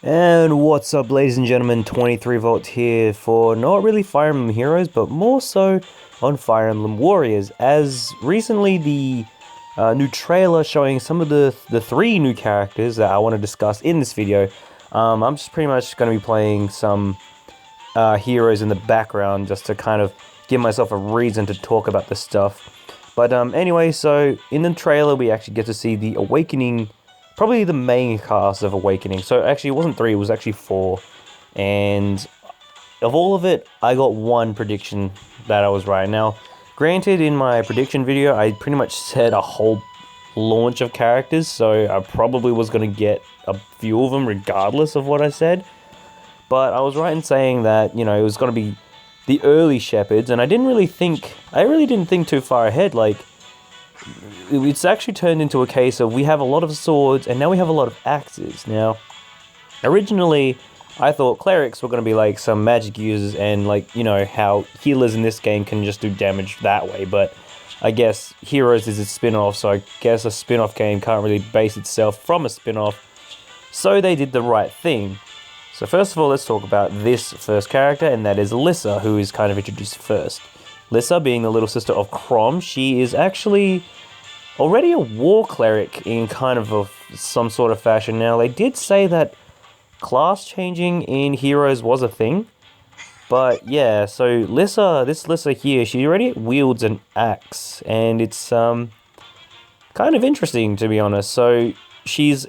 And what's up, ladies and gentlemen, 23volt here for not really Fire Emblem Heroes, but more so on Fire Emblem Warriors, as recently the new trailer showing some of the three new characters that I want to discuss in this video. I'm just pretty much going to be playing some heroes in the background just to kind of give myself a reason to talk about this stuff. But anyway, so in the trailer we actually get to see the Awakening, probably the main cast of Awakening. So actually it wasn't 3, it was actually 4. And of all of it, I got one prediction that I was right. Now, granted, in my prediction video, I pretty much said a whole launch of characters, so I probably was going to get a few of them regardless of what I said. But I was right in saying that, you know, it was going to be the early shepherds, and I really didn't think too far ahead. Like, it's actually turned into a case of we have a lot of swords and now we have a lot of axes. Now, originally I thought clerics were going to be like some magic users and, like, you know, how healers in this game can just do damage that way, but I guess Heroes is a spin-off, so I guess a spin-off game can't really base itself from a spin-off, so they did the right thing. So first of all, let's talk about this first character, and that is Lissa, who is kind of introduced first. Lissa, being the little sister of Chrom, she is actually already a war cleric in kind of some sort of fashion. Now, they did say that class changing in Heroes was a thing, but yeah, so this Lissa here, she already wields an axe, and it's kind of interesting, to be honest. So she's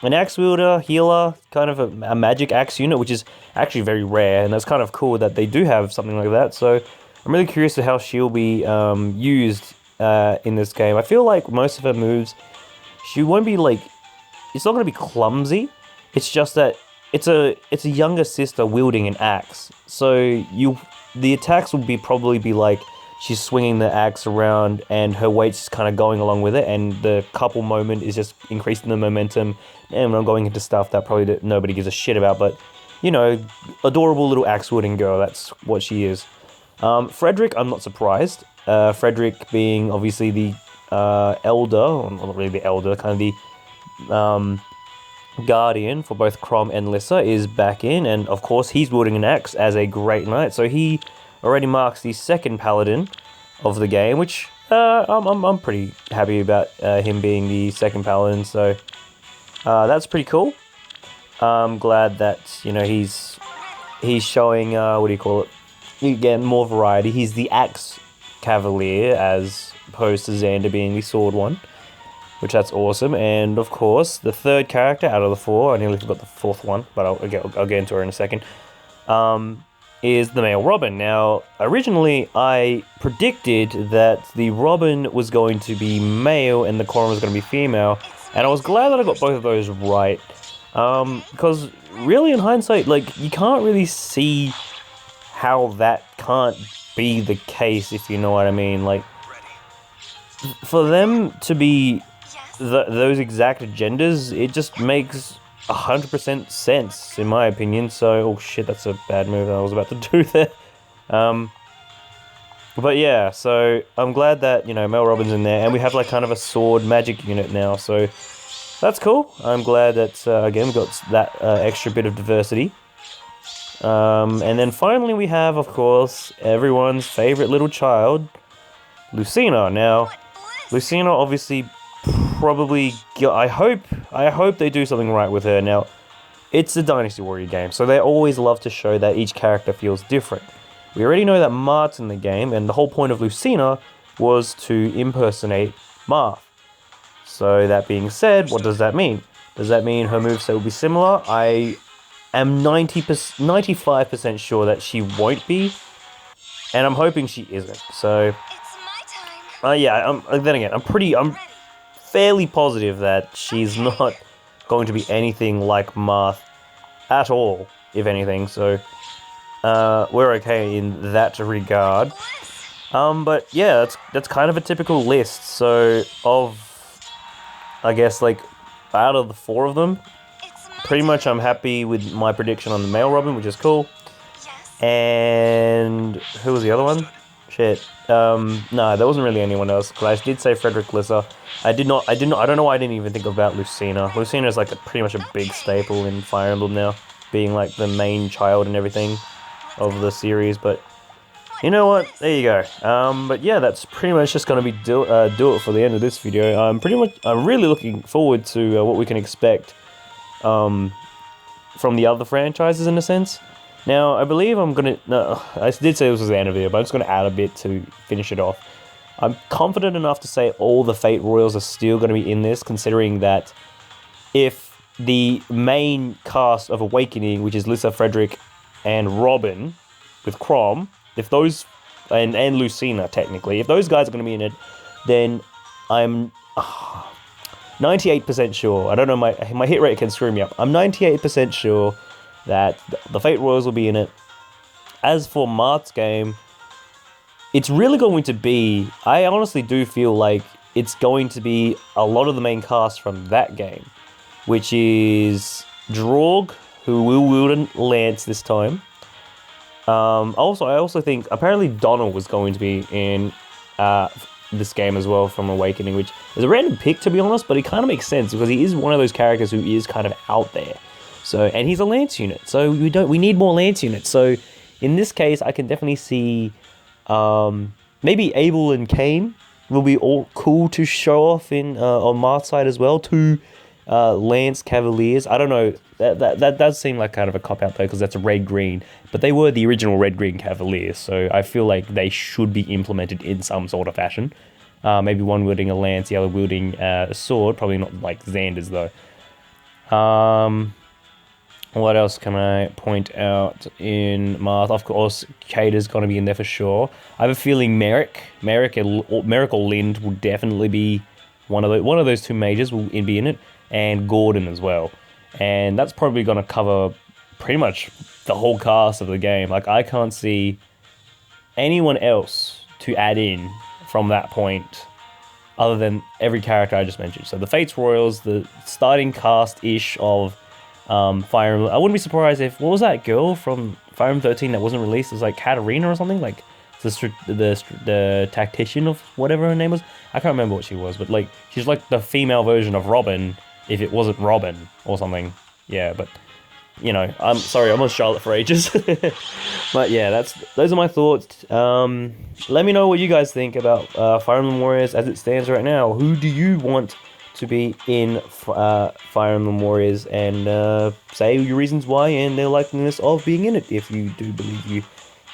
an axe wielder, healer, kind of a magic axe unit, which is actually very rare, and that's kind of cool that they do have something like that. So I'm really curious to how she'll be used in this game. I feel like most of her moves, she won't be like, it's not going to be clumsy. It's just that it's a younger sister wielding an axe. So the attacks will probably be like she's swinging the axe around and her weight's just kind of going along with it, and the couple moment is just increasing the momentum. And I'm going into stuff that probably nobody gives a shit about, but, you know, adorable little axe wielding girl, that's what she is. Frederick, I'm not surprised. Frederick being obviously the elder, or not really the elder, kind of the guardian for both Chrom and Lissa, is back in, and of course he's wielding an axe as a great knight, so he already marks the second paladin of the game, which I'm pretty happy about him being the second paladin, so that's pretty cool. I'm glad that, you know, he's showing, what do you call it, you get more variety. He's the axe Cavalier as opposed to Xander being the sword one, which that's awesome. And of course, the third character out of the 4, I nearly forgot the fourth one, but I'll get into her in a second, is the male Robin. Now, originally I predicted that the Robin was going to be male and the chrom was going to be female, and I was glad that I got both of those right, because really in hindsight, like, you can't really see how that can't be the case, if you know what I mean. Like, for them to be those exact genders, it just makes 100% sense, in my opinion. So, oh shit, that's a bad move that I was about to do there. But yeah, so I'm glad that, you know, Mel Robin's in there, and we have like kind of a sword magic unit now, so that's cool. I'm glad that, again, we got that extra bit of diversity. And then finally we have, of course, everyone's favorite little child, Lucina. Now, Lucina obviously probably, I hope they do something right with her. Now, it's a Dynasty Warrior game, so they always love to show that each character feels different. We already know that Marth's in the game, and the whole point of Lucina was to impersonate Marth. So that being said, what does that mean? Does that mean her moveset will be similar? I am 95% sure that she won't be, and I'm hoping she isn't. So, yeah, then again, I'm fairly positive that she's not going to be anything like Marth at all, if anything, so we're okay in that regard. But yeah, that's kind of a typical list. So I guess, like, out of the 4 of them, pretty much I'm happy with my prediction on the male Robin, which is cool. And who was the other one? Shit. No, there wasn't really anyone else, because I did say Frederick, Lissa. I don't know why I didn't even think about Lucina. Lucina is like pretty much a big staple in Fire Emblem now, being like the main child and everything of the series, but you know what? There you go. But yeah, that's pretty much just gonna be do it for the end of this video. I'm really looking forward to what we can expect from the other franchises in a sense. Now, I believe I'm gonna... No, I did say this was the end of the video, but I'm just gonna add a bit to finish it off. I'm confident enough to say all the Fate Royals are still gonna be in this, considering that if the main cast of Awakening, which is Lissa, Frederick, and Robin, with Chrom, if those... And Lucina, technically. If those guys are gonna be in it, then I'm... 98% sure. I don't know, my hit rate can screw me up. I'm 98% sure that the Fate Royals will be in it. As for Marth's game, it's really going to be... I honestly do feel like it's going to be a lot of the main cast from that game, which is Draug, who will wield Lance this time. I also think apparently Donald was going to be in this game as well from Awakening, which is a random pick to be honest, but it kind of makes sense because he is one of those characters who is kind of out there. So, and he's a Lance unit, so we need more Lance units. So, in this case, I can definitely see maybe Abel and Cain will be all cool to show off in on Marth's side as well. Two Lance Cavaliers. I don't know. That does seem like kind of a cop out though, because that's a red green. But they were the original red green Cavaliers, so I feel like they should be implemented in some sort of fashion. Maybe one wielding a lance, the other wielding a sword. Probably not like Xander's though. What else can I point out in Marth? Of course, Kata's going to be in there for sure. I have a feeling Merrick or Lind will definitely be one of those two majors will be in it, and Gordon as well. And that's probably going to cover pretty much the whole cast of the game. Like, I can't see anyone else to add in from that point other than every character I just mentioned. So the Fates Royals, the starting cast-ish of Fire Emblem. I wouldn't be surprised if... What was that girl from Fire Emblem 13 that wasn't released? It was like Katarina or something? Like, the tactician of whatever her name was? I can't remember what she was, but like, she's like the female version of Robin, if it wasn't Robin or something. Yeah, but... You know, I'm sorry, I'm on Charlotte for ages. But yeah, those are my thoughts. Let me know what you guys think about Fire Emblem Warriors as it stands right now. Who do you want to be in Fire Emblem Warriors? And say your reasons why and their likeliness of being in it, if you do believe you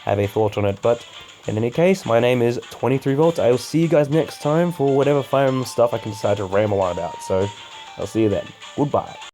have a thought on it. But in any case, my name is 23volts. I will see you guys next time for whatever Fire Emblem stuff I can decide to ramble on about. So, I'll see you then. Goodbye.